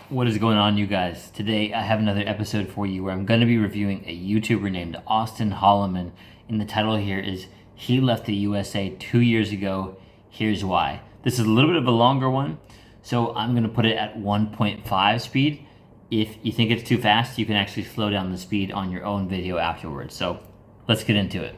What is going on, you guys? Today I have another episode for you where I'm going to be reviewing a YouTuber named Austin Holloman. And the title here is He Left the USA 2 years ago. Here's why. This is a little bit of a longer one, so I'm going to put it at 1.5 speed. If you think it's too fast, you can actually slow down the speed on your own video afterwards. So let's get into it.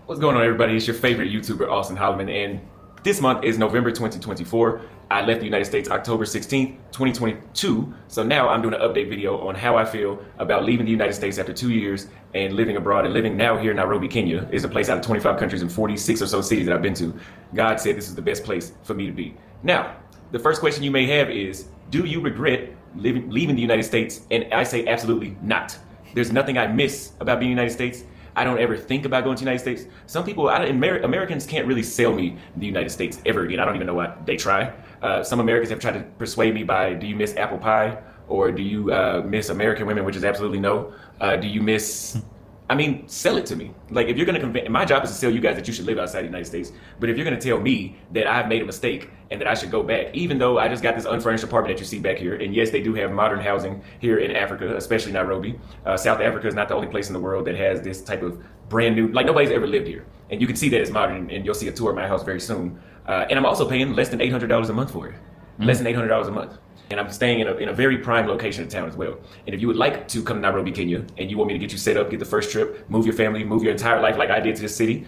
What's going on, everybody? It's your favorite YouTuber, Austin Holloman, and this month is November 2024. I left the United States October 16th, 2022. So now I'm doing an update video on how I feel about leaving the United States after 2 years and living abroad and living now here in Nairobi, Kenya. Is a place out of 25 countries and 46 or so cities that I've been to. God said this is the best place for me to be. Now, the first question you may have is, do you regret leaving the United States? And I say absolutely not. There's nothing I miss about being in the United States. I don't ever think about going to the United States. Some people, Americans can't really sell me the United States ever again. I don't even know why they try. Some Americans have tried to persuade me by, do you miss apple pie? Or do you miss American women, which is absolutely no. Do you miss, sell it to me. Like, if you're going to convince, my job is to tell you guys that you should live outside the United States. But if you're going to tell me that I've made a mistake and that I should go back, even though I just got this unfurnished apartment that you see back here, and yes, they do have modern housing here in Africa, especially Nairobi. South Africa is not the only place in the world that has this type of brand new, like nobody's ever lived here. And you can see that it's modern, and you'll see a tour of my house very soon. And I'm also paying less than $800 a month for it. Less than $800 a month. And I'm staying in a very prime location in town as well. And if you would like to come to Nairobi, Kenya, and you want me to get you set up, get the first trip, move your family, move your entire life like I did to this city,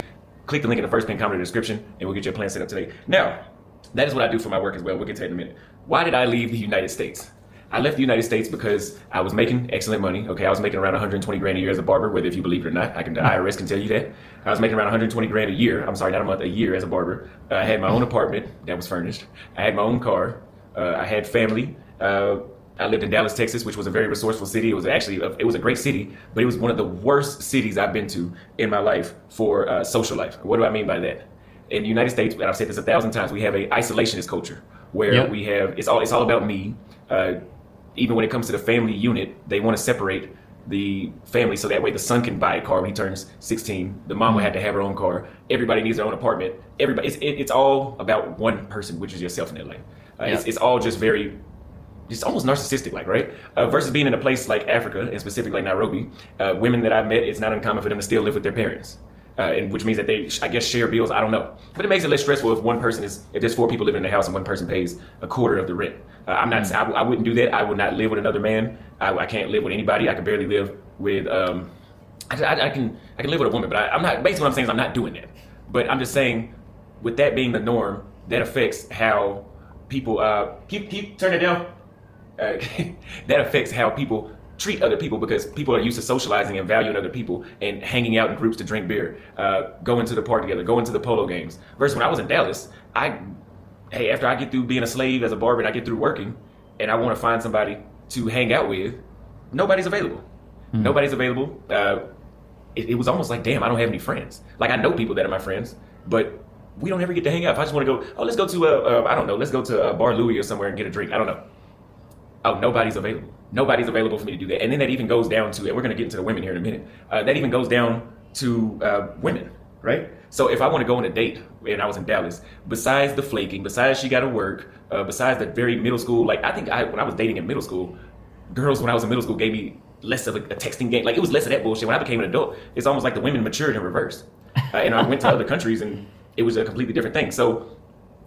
click the link in the first pinned comment in the description, and we'll get your plan set up today. Now, that is what I do for my work as well. We'll get to that in a minute. Why did I leave the United States? I left the United States because I was making excellent money. Okay, I was making around 120 grand a year as a barber, whether if you believe it or not. The IRS can tell you that. I was making around 120 grand a year. I'm sorry, not a month, a year as a barber. I had my own apartment that was furnished. I had my own car. I had family. I lived in Dallas, Texas, which was a very resourceful city. It was actually, it was a great city, but it was one of the worst cities I've been to in my life for social life. What do I mean by that? In the United States, and I've said this 1,000 times, we have a isolationist culture where we have, it's all about me. Even when it comes to the family unit, they want to separate the family so that way the son can buy a car when he turns 16. The mom will have to have her own car. Everybody needs their own apartment. Everybody, it's all about one person, which is yourself in that life. It's all just very, it's almost narcissistic, like, right? Versus being in a place like Africa, and specifically like Nairobi, women that I've met, it's not uncommon for them to still live with their parents. And which means that they, I guess, share bills. I don't know. But it makes it less stressful if there's 4 people living in the house and one person pays a quarter of the rent. I wouldn't do that. I would not live with another man. I can't live with anybody. I can barely live with, I can live with a woman, but I'm not, basically what I'm saying is I'm not doing that. But I'm just saying, with that being the norm, that affects how people, turn it down. That affects how people treat other people, because people are used to socializing and valuing other people and hanging out in groups to drink beer, going to the park together, going to the polo games. Versus when I was in Dallas, after I get through being a slave as a barber and I get through working and I want to find somebody to hang out with, nobody's available. Nobody's available. It was almost like, damn, I don't have any friends. Like, I know people that are my friends, but we don't ever get to hang out. If I just want to go, let's go to, I don't know, let's go to Bar Louie or somewhere and get a drink. I don't know. Oh, nobody's available. Nobody's available for me to do that. And then that even goes down to, and we're going to get into the women here in a minute, that even goes down to women, right? So if I want to go on a date, and I was in Dallas, besides the flaking, besides she got to work, besides the very middle school, like, I think when I was dating in middle school, girls when I was in middle school gave me less of a texting game. Like, it was less of that bullshit. When I became an adult, it's almost like the women matured in reverse. And I went to other countries and it was a completely different thing. So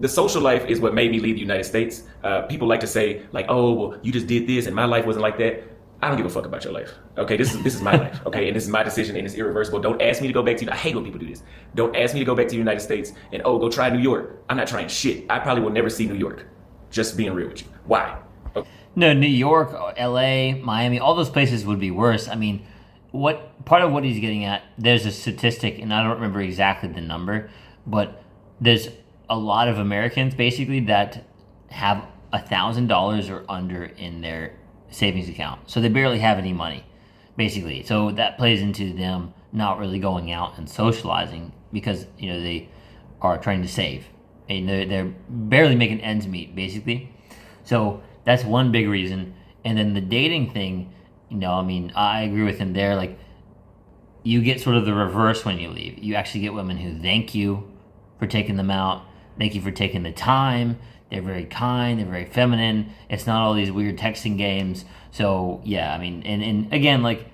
the social life is what made me leave the United States. People like to say, like, oh, well, you just did this and my life wasn't like that. I don't give a fuck about your life. Okay, this is my life. Okay, and this is my decision and it's irreversible. Don't ask me to go back to, I hate when people do this. Don't ask me to go back to the United States and, oh, go try New York. I'm not trying shit. I probably will never see New York. Just being real with you. Why? Okay. No, New York, LA, Miami, all those places would be worse. I mean, what part of what he's getting at, there's a statistic, and I don't remember exactly the number, but there's a lot of Americans basically that have $1,000 or under in their savings account. So they barely have any money, basically. So that plays into them not really going out and socializing because, they are trying to save. And they're barely making ends meet, basically. So that's one big reason. And then the dating thing, I agree with him there. Like, you get sort of the reverse when you leave. You actually get women who thank you for taking them out. Thank you for taking the time They're very kind. They're very feminine. It's not all these weird texting games. So yeah, I mean, and again, like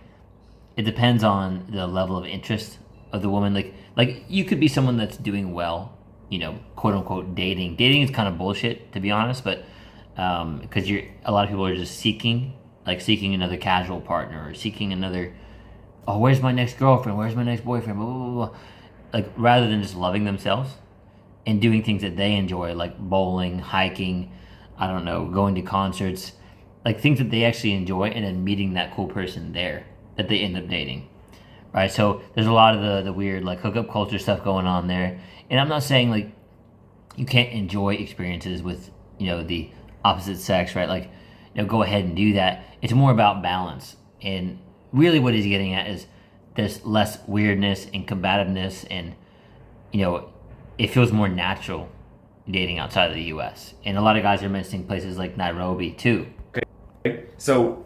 it depends on the level of interest of the woman. Like you could be someone that's doing well, quote unquote dating. Dating is kind of bullshit, to be honest, but because a lot of people are just seeking another casual partner, or seeking another, oh, where's my next girlfriend, where's my next boyfriend, blah, blah, blah, blah. Like rather than just loving themselves and doing things that they enjoy, like bowling, hiking, I don't know, going to concerts, like things that they actually enjoy, and then meeting that cool person there that they end up dating, right? So there's a lot of the weird like hookup culture stuff going on there, and I'm not saying like you can't enjoy experiences with the opposite sex, right? Like go ahead and do that. It's more about balance, and really what he's getting at is there's less weirdness and combativeness, and it feels more natural dating outside of the U.S. And a lot of guys are mentioning places like Nairobi too. Okay, so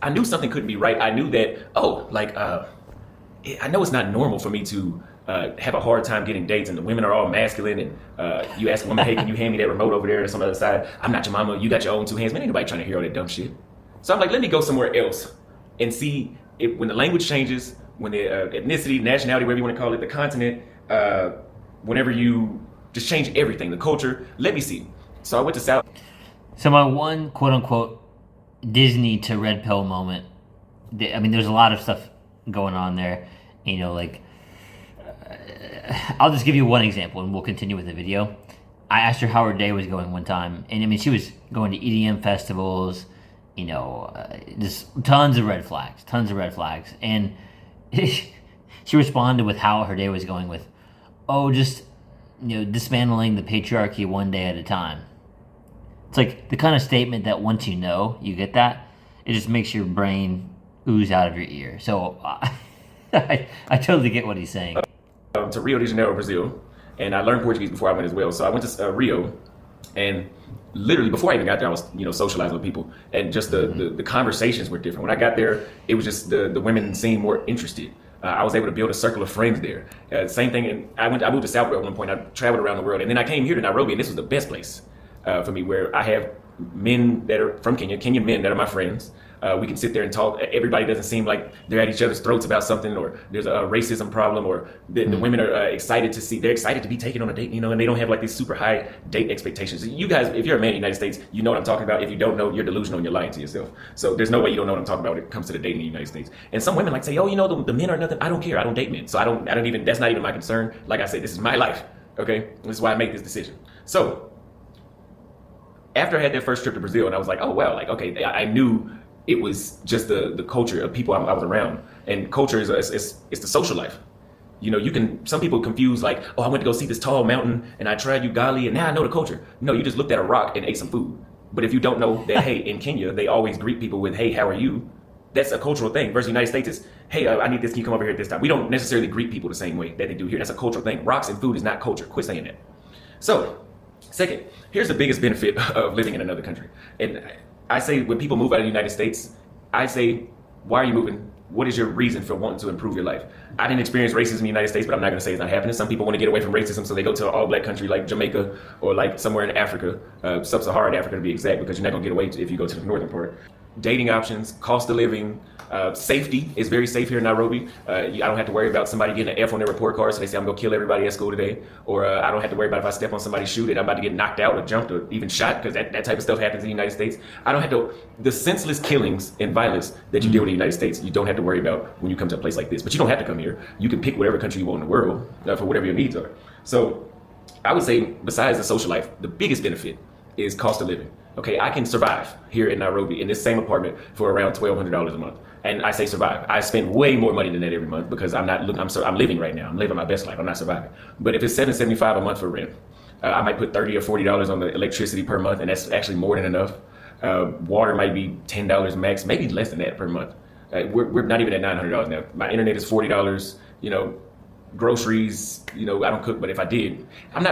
I knew something couldn't be right. I knew that, I know it's not normal for me to have a hard time getting dates, and the women are all masculine, and you ask a woman, hey, can you hand me that remote over there or some other side? I'm not your mama, you got your own two hands. Man, ain't nobody trying to hear all that dumb shit. So I'm like, let me go somewhere else and see if, when the language changes, when the ethnicity, nationality, whatever you want to call it, the continent, whenever you just change everything, the culture, let me see. So I went to South. So my one quote unquote Disney to red pill moment, I mean, there's a lot of stuff going on there, I'll just give you one example and we'll continue with the video. I asked her how her day was going one time, and I mean, she was going to EDM festivals, just tons of red flags. And she responded with how her day was going with, oh, just, dismantling the patriarchy one day at a time. It's like the kind of statement that once you get that, it just makes your brain ooze out of your ear. So I totally get what he's saying. To Rio de Janeiro, Brazil, and I learned Portuguese before I went as well. So I went to Rio, and literally before I even got there, I was socializing with people, and just the conversations were different. When I got there, it was just the women seemed more interested. I was able to build a circle of friends there. Same thing, and I moved to South at one point. I traveled around the world, and then I came here to Nairobi, and this was the best place for me, where I have men that are from Kenyan men that are my friends. We can sit there and talk. Everybody doesn't seem like they're at each other's throats about something, or there's a racism problem, or the women are excited to be taken on a date, and they don't have like these super high date expectations. You guys, if you're a man in the United States, you know what I'm talking about. If you don't know, you're delusional and you're lying to yourself. So there's no way you don't know what I'm talking about when it comes to the dating in the United States. And some women like say, oh, the men are nothing. I don't care. I don't date men. So I don't even, that's not even my concern. Like I said, this is my life. Okay. This is why I make this decision. So after I had that first trip to Brazil, and I was like, oh, wow, like, okay, I knew it was just the culture of people I was around. And culture is it's the social life. Some people confuse like, oh, I went to go see this tall mountain and I tried ugali and now I know the culture. No, you just looked at a rock and ate some food. But if you don't know that, hey, in Kenya, they always greet people with, hey, how are you? That's a cultural thing. Versus the United States is, hey, I need this, can you come over here at this time? We don't necessarily greet people the same way that they do here. That's a cultural thing. Rocks and food is not culture. Quit saying that. So, second, here's the biggest benefit of living in another country. And I say when people move out of the United States, I say, why are you moving? What is your reason for wanting to improve your life? I didn't experience racism in the United States, but I'm not going to say it's not happening. Some people want to get away from racism, so they go to an all-black country like Jamaica or like somewhere in Africa, sub-Saharan Africa to be exact, because you're not going to get away if you go to the northern part. Dating options, cost of living, safety is very safe here in Nairobi. I don't have to worry about somebody getting an F on their report card, so they say I'm going to kill everybody at school today. Or I don't have to worry about if I step on somebody's shoe that I'm about to get knocked out or jumped or even shot, because that type of stuff happens in the United States. I don't have to, the senseless killings and violence that you deal with in the United States, you don't have to worry about when you come to a place like this. But you don't have to come here. You can pick whatever country you want in the world for whatever your needs are. So I would say, besides the social life, the biggest benefit is cost of living. Okay, I can survive here in Nairobi in this same apartment for around $1,200 a month. And I say survive. I spend way more money than that every month because I'm living right now. I'm living my best life. I'm not surviving. But if it's $7.75 a month for rent, I might put $30 or $40 on the electricity per month, and that's actually more than enough. Water might be $10 max, maybe less than that per month. We're not even at $900 now. My internet is $40. Groceries, I don't cook, but if I did, I'm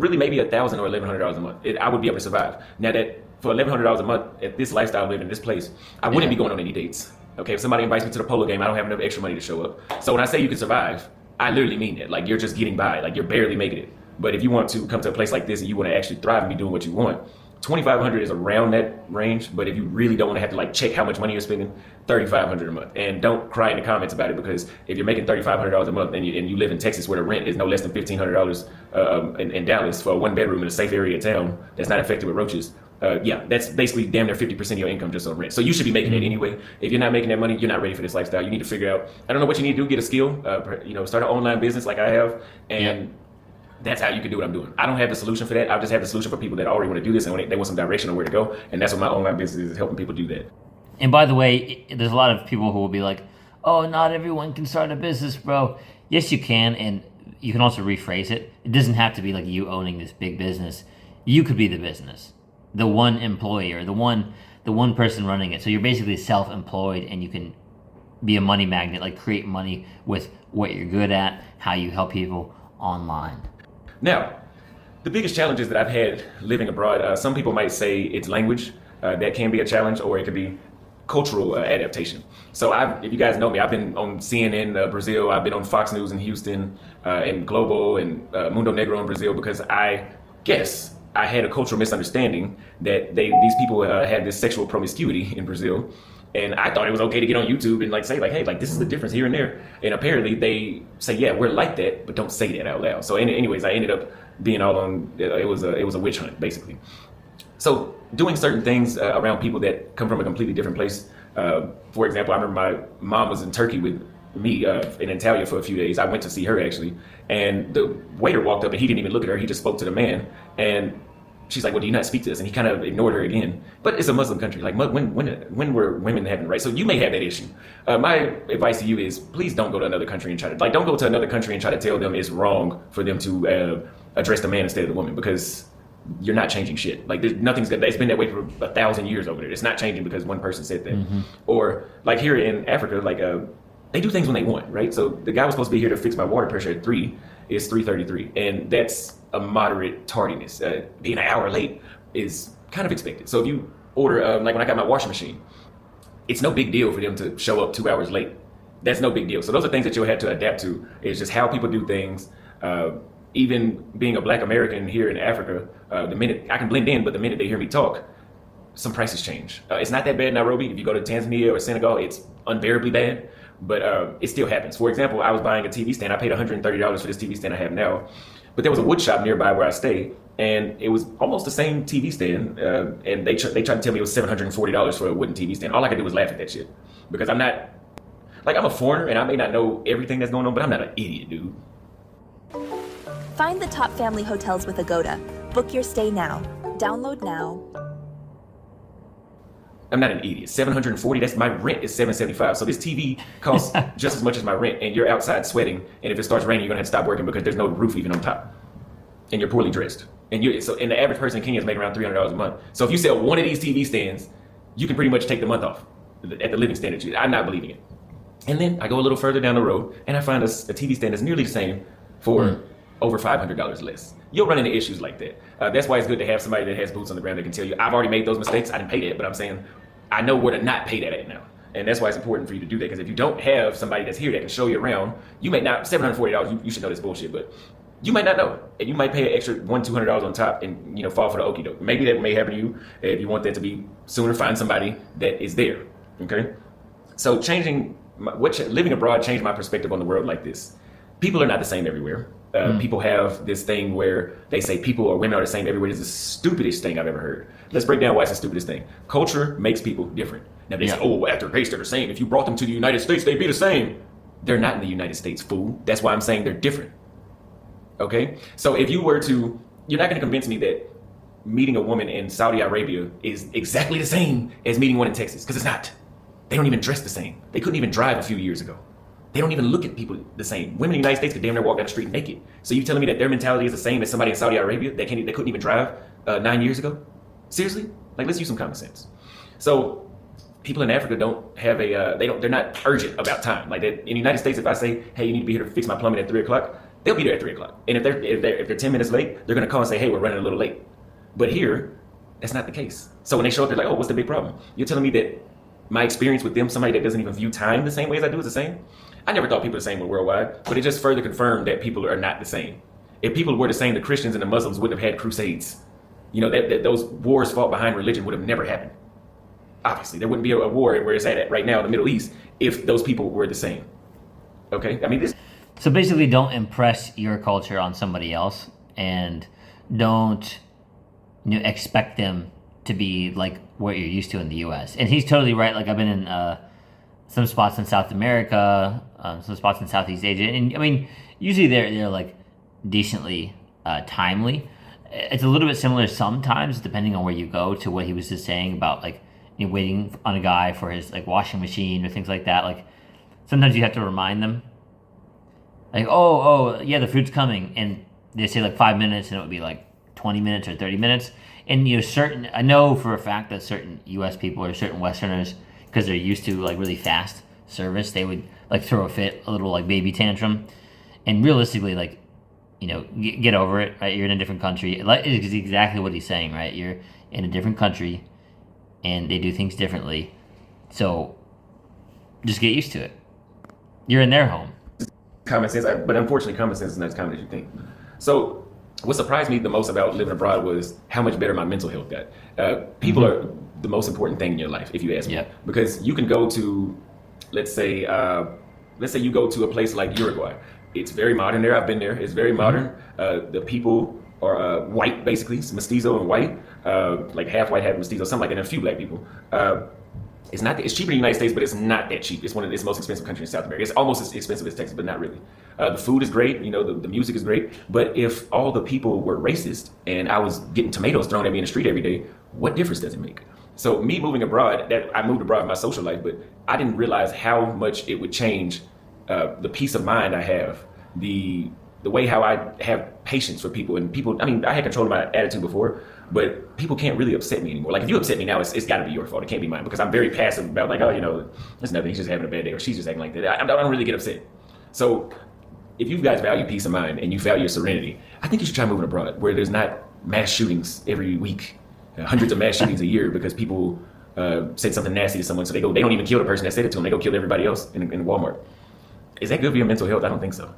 really maybe $1,000 or $1,100 a month. I would be able to survive. Now that for $1,100 a month at this lifestyle living in this place, I wouldn't be going on any dates. Okay, if somebody invites me to the polo game, I don't have enough extra money to show up. So when I say you can survive, I literally mean it. Like you're just getting by, like you're barely making it. But if you want to come to a place like this and you want to actually thrive and be doing what you want, 2,500 is around that range. But if you really don't want to have to like check how much money you're spending, 3,500 a month. And don't cry in the comments about it, because if you're making $3,500 a month and you live in Texas where the rent is no less than $1,500 in Dallas for a 1-bedroom in a safe area of town that's not affected with roaches, yeah, that's basically damn near 50% of your income just on rent. So you should be making it anyway. If you're not making that money, you're not ready for this lifestyle. You need to figure out, I don't know what you need to do, get a skill, start an online business like I have, and that's how you can do what I'm doing. I don't have the solution for that. I just have the solution for people that already want to do this and they want some direction on where to go. And that's what my online business is, helping people do that. And by the way, there's a lot of people who will be like, oh, not everyone can start a business, bro. Yes, you can. And you can also rephrase it. It doesn't have to be like you owning this big business. You could be the business, the one employee, or the one person running it. So you're basically self-employed, and you can be a money magnet, like create money with what you're good at, how you help people online. Now, the biggest challenges that I've had living abroad, some people might say it's language. That can be a challenge, or it could be cultural adaptation. So if you guys know me, I've been on CNN Brazil, I've been on Fox News in Houston, and Globo and Mundo Negro in Brazil, because I guess I had a cultural misunderstanding that these people had this sexual promiscuity in Brazil. And I thought it was okay to get on YouTube and say, hey, this is the difference here and there. And apparently they say, yeah, we're like that, but don't say that out loud. So anyways, I ended up being all on, it was a witch hunt, basically. So doing certain things around people that come from a completely different place. For example, I remember my mom was in Turkey with me in Antalya for a few days. I went to see her, actually. And the waiter walked up and he didn't even look at her. He just spoke to the man. And she's like, well, do you not speak to us? And he kind of ignored her again. But it's a Muslim country. Like, when were women having the right? So you may have that issue. My advice to you is, please don't go to another country and don't go to another country and try to tell them it's wrong for them to address the man instead of the woman, because you're not changing shit. There's nothing's good. It's been that way for 1,000 years over there. It's not changing because one person said that. Mm-hmm. Or here in Africa, they do things when they want, right? So the guy was supposed to be here to fix my water pressure at 3. It's 3:33, and that's a moderate tardiness. Being an hour late is kind of expected. So if you order, when I got my washing machine, it's no big deal for them to show up 2 hours late. That's no big deal. So those are things that you'll have to adapt to. It's just how people do things. Even being a Black American here in Africa, the minute I can blend in, but the minute they hear me talk, some prices change. It's not that bad in Nairobi. If you go to Tanzania or Senegal, it's unbearably bad. But it still happens. For example, I was buying a TV stand. I paid $130 for this TV stand I have now. But there was a wood shop nearby where I stay, and it was almost the same TV stand. And they tried to tell me it was $740 for a wooden TV stand. All I could do was laugh at that shit, because I'm not, I'm a foreigner and I may not know everything that's going on, but I'm not an idiot, dude. Find the top family hotels with Agoda. Book your stay now. Download now. I'm not an idiot. $740, that's my rent is $775. So this TV costs just as much as my rent, and you're outside sweating, and if it starts raining, you're gonna have to stop working because there's no roof even on top. And you're poorly dressed. And the average person in Kenya is making around $300 a month. So if you sell one of these TV stands, you can pretty much take the month off at the living standard. I'm not believing it. And then I go a little further down the road and I find a TV stand that's nearly the same for over $500 less. You'll run into issues like that. That's why it's good to have somebody that has boots on the ground that can tell you, I've already made those mistakes, I didn't pay that, but I'm saying, I know where to not pay that at now. And that's why it's important for you to do that, because if you don't have somebody that's here that can show you around, you may not, $740, you should know this bullshit, but you might not know. And you might pay an extra $100-200 on top and fall for the okie doke. Maybe that may happen to you. If you want that to be sooner, find somebody that is there, okay? So living abroad changed my perspective on the world like this. People are not the same everywhere. People have this thing where they say people or women are the same everywhere. It's the stupidest thing I've ever heard. Let's break down why it's the stupidest thing. Culture makes people different. Now they say, oh, after race, they're the same. If you brought them to the United States, they'd be the same. They're not in the United States, fool. That's why I'm saying they're different. Okay? So if you were to, you're not going to convince me that meeting a woman in Saudi Arabia is exactly the same as meeting one in Texas, because it's not. They don't even dress the same. They couldn't even drive a few years ago. They don't even look at people the same. Women in the United States could damn near walk down the street naked. So you telling me that their mentality is the same as somebody in Saudi Arabia that couldn't even drive 9 years ago? Seriously? Let's use some common sense. So people in Africa don't have they're not urgent about time. In the United States, if I say, hey, you need to be here to fix my plumbing at 3 o'clock, they'll be there at 3 o'clock. And if they're 10 minutes late, they're gonna call and say, hey, we're running a little late. But here, that's not the case. So when they show up, they're like, oh, what's the big problem? You're telling me that my experience with them, somebody that doesn't even view time the same way as I do, is the same? I never thought people were the same worldwide, but it just further confirmed that people are not the same. If people were the same, the Christians and the Muslims wouldn't have had crusades. You know, that those wars fought behind religion would have never happened. Obviously, there wouldn't be a war where it's at right now in the Middle East if those people were the same. Okay? I mean, this. So basically, don't impress your culture on somebody else, and don't expect them to be like what you're used to in the U.S. And he's totally right. Like, I've been in some spots in South America, some spots in Southeast Asia, and I mean, usually they're like decently timely. It's a little bit similar sometimes, depending on where you go, to what he was just saying about like waiting on a guy for his like washing machine or things like that. Like, sometimes you have to remind them. Like, oh, yeah, the food's coming, and they say like 5 minutes, and it would be like 20 minutes or 30 minutes. And I know for a fact that certain U.S. people or certain Westerners, because they're used to like really fast service, they would like throw a fit, a little like baby tantrum. And realistically, like, get over it, right? You're in a different country. It's exactly what he's saying, right? You're in a different country, and they do things differently. So just get used to it. You're in their home. Common sense, but unfortunately, common sense is not as common as you think. So, what surprised me the most about living abroad was how much better my mental health got. People are the most important thing in your life, if you ask me. Yep. Because you can go to, let's say you go to a place like Uruguay. It's very modern there. I've been there. It's very modern. The people are white, basically. It's mestizo and white, like half white, half mestizo, something like that, and a few black people. It's cheaper in the United States, but it's not that cheap. It's one of the most expensive countries in South America. It's almost as expensive as Texas, but not really. The food is great, the music is great. But if all the people were racist and I was getting tomatoes thrown at me in the street every day, what difference does it make? So me moving abroad, I moved abroad in my social life, but I didn't realize how much it would change the peace of mind I have, the way how I have patience for people. And people, I mean, I had control of my attitude before, but people can't really upset me anymore. Like, if you upset me now, it's got to be your fault. It can't be mine, because I'm very passive about like, it's nothing. He's just having a bad day, or she's just acting like that. I don't really get upset. So if you guys value peace of mind and you value your serenity, I think you should try moving abroad where there's not mass shootings every week, hundreds of mass shootings a year because people said something nasty to someone. So they don't even kill the person that said it to them. They go kill everybody else in Walmart. Is that good for your mental health? I don't think so.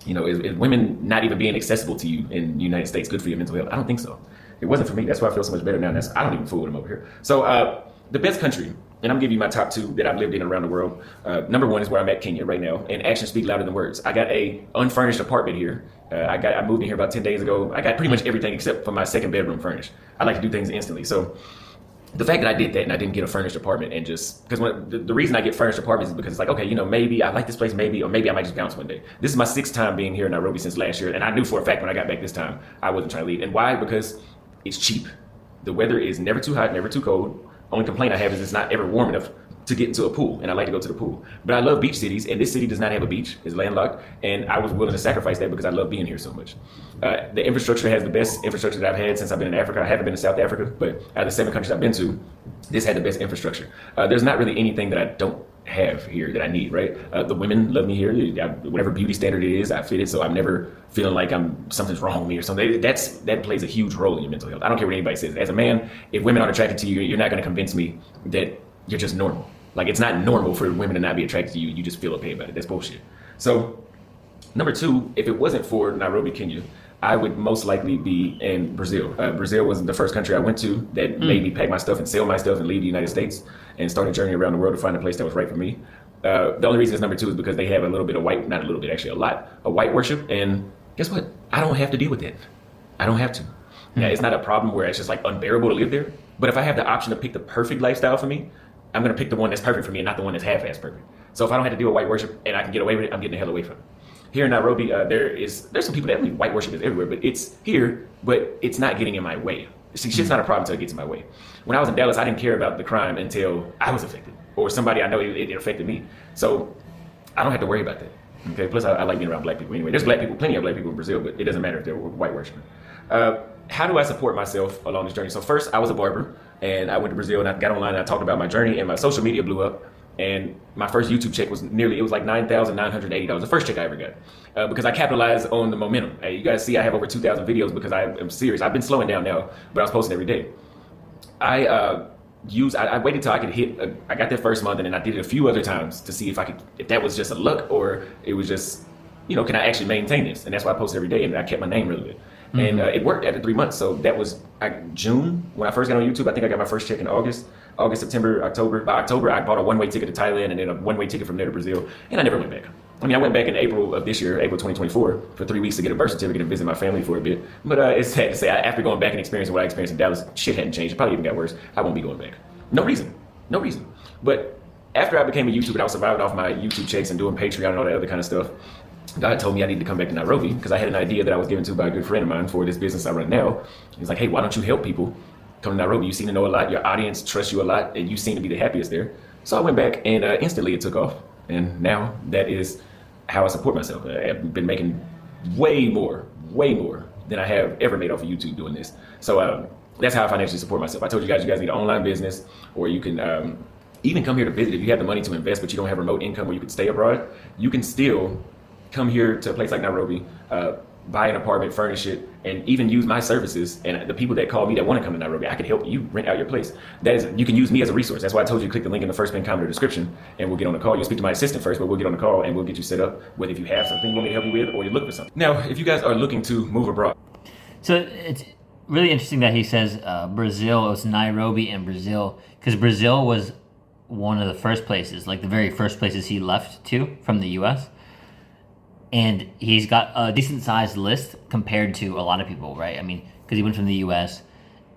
Is women not even being accessible to you in the United States good for your mental health? I don't think so. It wasn't for me. That's why I feel so much better now. I don't even fool with them over here. So the best country, and I'm giving you my top two that I've lived in around the world. Number one is where I'm at, Kenya, right now. And actions speak louder than words. I got a unfurnished apartment here. I moved in here about 10 days ago. I got pretty much everything except for my second bedroom furnished. I like to do things instantly. So the fact that I did that and I didn't get a furnished apartment, and just because the reason I get furnished apartments is because it's like, okay, maybe I like this place, or maybe I might just bounce one day. This is my 6th time being here in Nairobi since last year, and I knew for a fact when I got back this time I wasn't trying to leave. And why? Because it's cheap. The weather is never too hot, never too cold. Only complaint I have is it's not ever warm enough to get into a pool, and I like to go to the pool. But I love beach cities, and this city does not have a beach. It's landlocked, and I was willing to sacrifice that because I love being here so much. The infrastructure has the best infrastructure that I've had since I've been in Africa. I haven't been to South Africa, but out of the 7 countries I've been to, this had the best infrastructure. There's not really anything that I don't have here that I need, right? The women love me here. Whatever beauty standard it is, I fit it, so I'm never feeling like something's wrong with me or something. That plays a huge role in your mental health. I don't care what anybody says. As a man, if women aren't attracted to you, you're not going to convince me that you're just normal. Like, it's not normal for women to not be attracted to you. You just feel okay about it. That's bullshit. So, number 2, if it wasn't for Nairobi, Kenya, I would most likely be in Brazil. Brazil was the first country I went to that made me pack my stuff and sell my stuff and leave the United States and start a journey around the world to find a place that was right for me. The only reason it's number 2 is because they have a little bit of white, not a little bit, actually a lot of white worship. And guess what? I don't have to deal with that. I don't have to. Yeah, it's not a problem where it's just like unbearable to live there. But if I have the option to pick the perfect lifestyle for me, I'm going to pick the one that's perfect for me and not the one that's half-ass perfect. So if I don't have to deal with white worship and I can get away with it, I'm getting the hell away from it. Here in Nairobi, there's some people that believe white worship is everywhere, but it's here, but it's not getting in my way. See, shit's not a problem until it gets in my way. When I was in Dallas, I didn't care about the crime until I was affected, or somebody I know it affected me. So I don't have to worry about that. Okay. Plus, I like being around black people anyway. There's black people, plenty of black people in Brazil, but it doesn't matter if they're white worshiping. How do I support myself along this journey? So first, I was a barber, and I went to Brazil, and I got online and I talked about my journey, and my social media blew up. And my first YouTube check was like $9,980. The first check I ever got, because I capitalized on the momentum. Hey, you guys see, I have over 2,000 videos because I am serious. I've been slowing down now, but I was posting every day. I waited till I could hit. I got that first month, and then I did it a few other times to see if that was just a luck or it was just can I actually maintain this? And that's why I post every day, and I kept my name relevant. And it worked after 3 months. So that was June when I first got on YouTube. I think I got my first check in August, September, October. By October, I bought a one-way ticket to Thailand and then a one-way ticket from there to Brazil. And I never went back. I mean, I went back in April of this year, April 2024, for 3 weeks to get a birth certificate and visit my family for a bit. But it's sad to say, after going back and experiencing what I experienced in Dallas, shit hadn't changed. It probably even got worse. I won't be going back. No reason. But after I became a YouTuber, I was surviving off my YouTube checks and doing Patreon and all that other kind of stuff. God told me I needed to come back to Nairobi because I had an idea that I was given to by a good friend of mine for this business I run now. He's like, hey, why don't you help people come to Nairobi? You seem to know a lot. Your audience trusts you a lot, and you seem to be the happiest there. So I went back, and instantly it took off. And now that is how I support myself. I've been making way more than I have ever made off of YouTube doing this. So that's how I financially support myself. I told you guys need an online business, or you can even come here to visit. If you have the money to invest, but you don't have remote income where you could stay abroad, you can still come here to a place like Nairobi, buy an apartment, furnish it, and even use my services. And the people that call me that want to come to Nairobi, I can help you rent out your place. That is, you can use me as a resource. That's why I told you to click the link in the first pinned comment or description, and we'll get on the call. You'll speak to my assistant first, but we'll get on the call and we'll get you set up, whether if you have something you want me to help you with or you're looking for something. Now, if you guys are looking to move abroad. So it's really interesting that he says Brazil, it was Nairobi and Brazil, because Brazil was one of the first places, like the very first places he left to from the U.S., and he's got a decent sized list compared to a lot of people, right? I mean, because he went from the U.S.,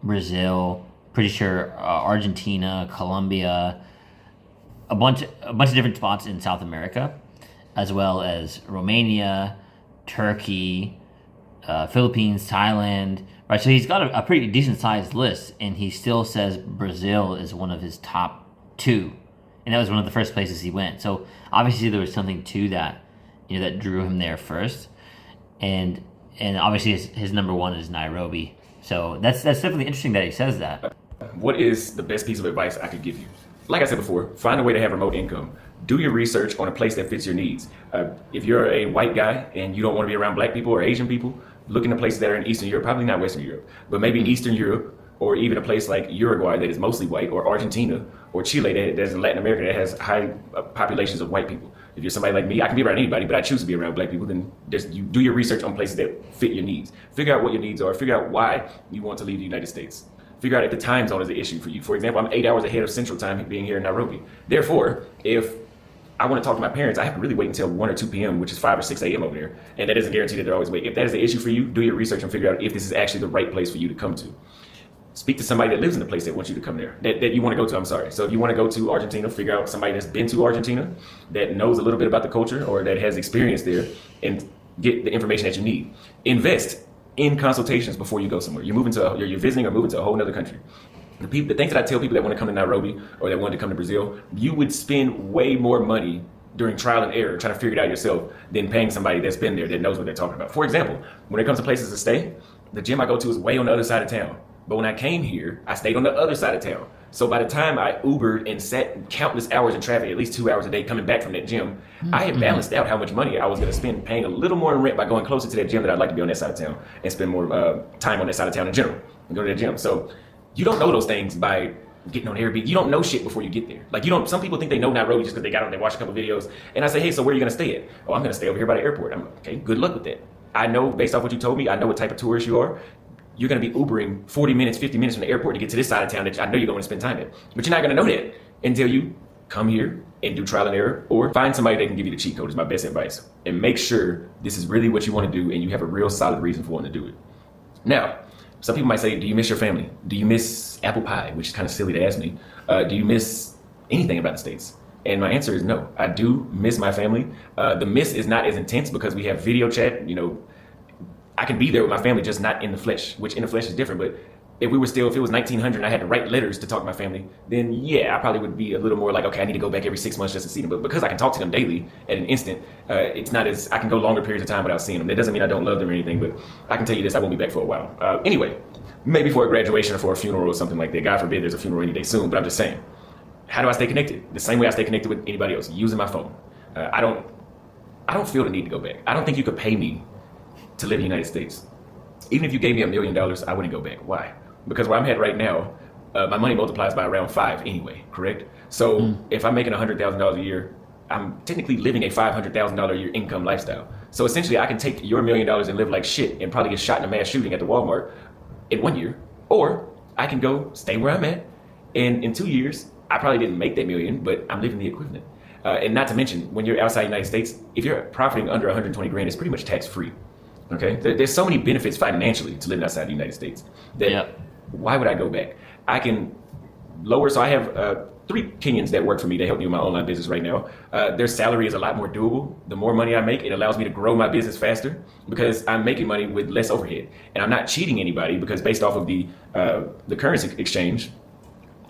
Brazil, pretty sure Argentina, Colombia, a bunch of different spots in South America, as well as Romania, Turkey, Philippines, Thailand, right? So he's got a pretty decent sized list, and he still says Brazil is one of his top 2, and that was one of the first places he went. So obviously there was something to that, that drew him there first, and obviously his number 1 is Nairobi. So that's definitely interesting that he says that. What is the best piece of advice I could give you? Like I said before, find a way to have remote income. Do your research on a place that fits your needs. If you're a white guy and you don't want to be around black people or Asian people, look into places that are in Eastern Europe, probably not Western Europe, but maybe Eastern Europe, or even a place like Uruguay that is mostly white, or Argentina, or Chile that's in Latin America that has high populations of white people. If you're somebody like me, I can be around anybody, but I choose to be around black people, then you do your research on places that fit your needs. Figure out what your needs are. Figure out why you want to leave the United States. Figure out if the time zone is an issue for you. For example, I'm 8 hours ahead of Central Time being here in Nairobi. Therefore, if I want to talk to my parents, I have to really wait until 1 or 2 p.m., which is 5 or 6 a.m. over there. And that doesn't guarantee that they're always awake. If that is an issue for you, do your research and figure out if this is actually the right place for you to come to. Speak to somebody that lives in the place that wants you to come there, that you want to go to, I'm sorry. So if you want to go to Argentina, figure out somebody that's been to Argentina, that knows a little bit about the culture or that has experience there, and get the information that you need. Invest in consultations before you go somewhere. You're visiting or moving to a whole other country. The things that I tell people that want to come to Nairobi or that want to come to Brazil, you would spend way more money during trial and error trying to figure it out yourself than paying somebody that's been there that knows what they're talking about. For example, when it comes to places to stay, the gym I go to is way on the other side of town. But when I came here, I stayed on the other side of town. So by the time I Ubered and sat countless hours in traffic, at least 2 hours a day coming back from that gym, I had balanced out how much money I was going to spend paying a little more in rent by going closer to that gym that I'd like to be on that side of town and spend more time on that side of town in general and go to that gym. So you don't know those things by getting on Airbnb. You don't know shit before you get there. Like some people think they know Nairobi just because they got on there, watched a couple videos, and I say, hey, so where are you going to stay at? Oh, I'm going to stay over here by the airport. I'm okay, good luck with that. I know based off what you told me, I know what type of tourist you are. You're going to be Ubering 40 minutes, 50 minutes from the airport to get to this side of town that I know you're going to spend time at. But you're not going to know that until you come here and do trial and error, or find somebody that can give you the cheat code is my best advice. And make sure this is really what you want to do and you have a real solid reason for wanting to do it. Now, some people might say, do you miss your family? Do you miss apple pie? Which is kind of silly to ask me. Do you miss anything about the States? And my answer is no. I do miss my family. The miss is not as intense because we have video chat, I can be there with my family, just not in the flesh, which in the flesh is different. But if it was 1900 and I had to write letters to talk to my family, then yeah, I probably would be a little more like, okay, I need to go back every 6 months just to see them. But because I can talk to them daily at an instant, it's not as, I can go longer periods of time without seeing them. That doesn't mean I don't love them or anything, but I can tell you this, I won't be back for a while. Anyway, maybe for a graduation or for a funeral or something like that. God forbid there's a funeral any day soon, but I'm just saying, how do I stay connected? The same way I stay connected with anybody else, using my phone. I don't feel the need to go back. I don't think you could pay me to live in the United States. Even if you gave me $1 million, I wouldn't go back. Why? Because where I'm at right now, my money multiplies by around 5 anyway, correct? So if I'm making $100,000 a year, I'm technically living a $500,000 a year income lifestyle. So essentially, I can take your $1 million and live like shit and probably get shot in a mass shooting at the Walmart in 1 year. Or I can go stay where I'm at, and in 2 years, I probably didn't make that million, but I'm living the equivalent. And not to mention, when you're outside the United States, if you're profiting under 120 grand, it's pretty much tax free. Okay, there's so many benefits financially to living outside the United States that why would I go back? I can lower. So I have 3 Kenyans that work for me to help me with my online business right now. Their salary is a lot more doable. The more money I make, it allows me to grow my business faster because I'm making money with less overhead, and I'm not cheating anybody because based off of the currency exchange,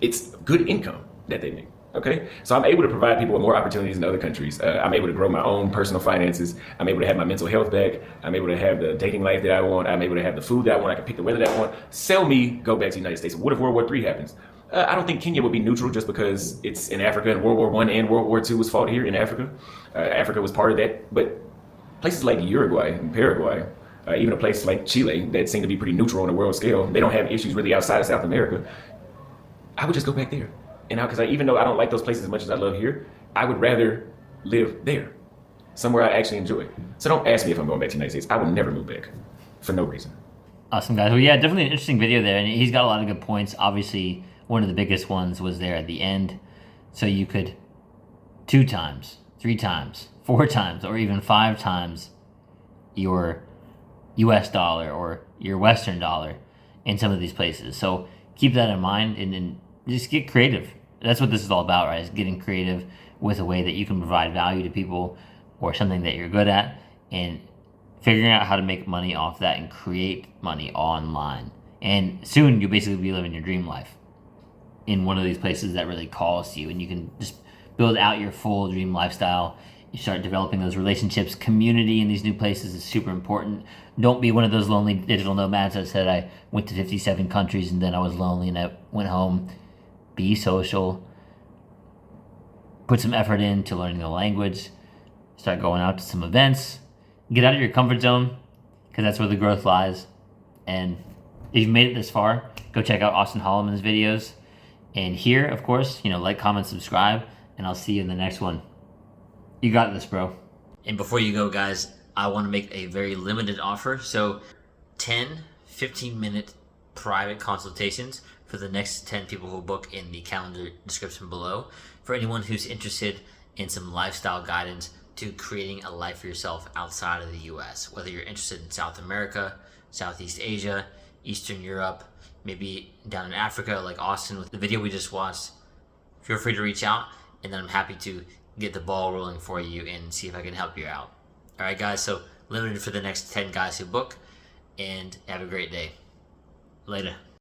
it's good income that they make. Okay, so I'm able to provide people with more opportunities in other countries. I'm able to grow my own personal finances. I'm able to have my mental health back. I'm able to have the dating life that I want. I'm able to have the food that I want. I can pick the weather that I want. Sell me, go back to the United States. What if World War III happens? I don't think Kenya would be neutral just because it's in Africa and World War I and World War II was fought here in Africa. Africa was part of that. But places like Uruguay and Paraguay, even a place like Chile that seem to be pretty neutral on a world scale, they don't have issues really outside of South America. I would just go back there. And because even though I don't like those places as much as I love here, I would rather live there, somewhere I actually enjoy. So don't ask me if I'm going back to the United States. I will never move back for no reason. Awesome, guys. Well, yeah, definitely an interesting video there. And he's got a lot of good points. Obviously, one of the biggest ones was there at the end. So you could 2 times, 3 times, 4 times, or even 5 times your US dollar or your Western dollar in some of these places. So keep that in mind and just get creative. That's what this is all about, right? Is getting creative with a way that you can provide value to people or something that you're good at and figuring out how to make money off that and create money online. And soon you'll basically be living your dream life in one of these places that really calls to you, and you can just build out your full dream lifestyle. You start developing those relationships. Community in these new places is super important. Don't be one of those lonely digital nomads that said I went to 57 countries and then I was lonely and I went home. Be social. Put some effort into learning the language. Start going out to some events. Get out of your comfort zone because that's where the growth lies. And if you've made it this far, go check out Austin Holloman's videos. And here, of course, like, comment, subscribe, and I'll see you in the next one. You got this, bro. And before you go, guys, I want to make a very limited offer. So 10 15-minute private consultations for the next 10 people who book in the calendar description below. For anyone who's interested in some lifestyle guidance to creating a life for yourself outside of the US. Whether you're interested in South America, Southeast Asia, Eastern Europe, maybe down in Africa like Austin with the video we just watched, feel free to reach out, and then I'm happy to get the ball rolling for you and see if I can help you out. All right, guys, so limited for the next 10 guys who book, and have a great day. Later.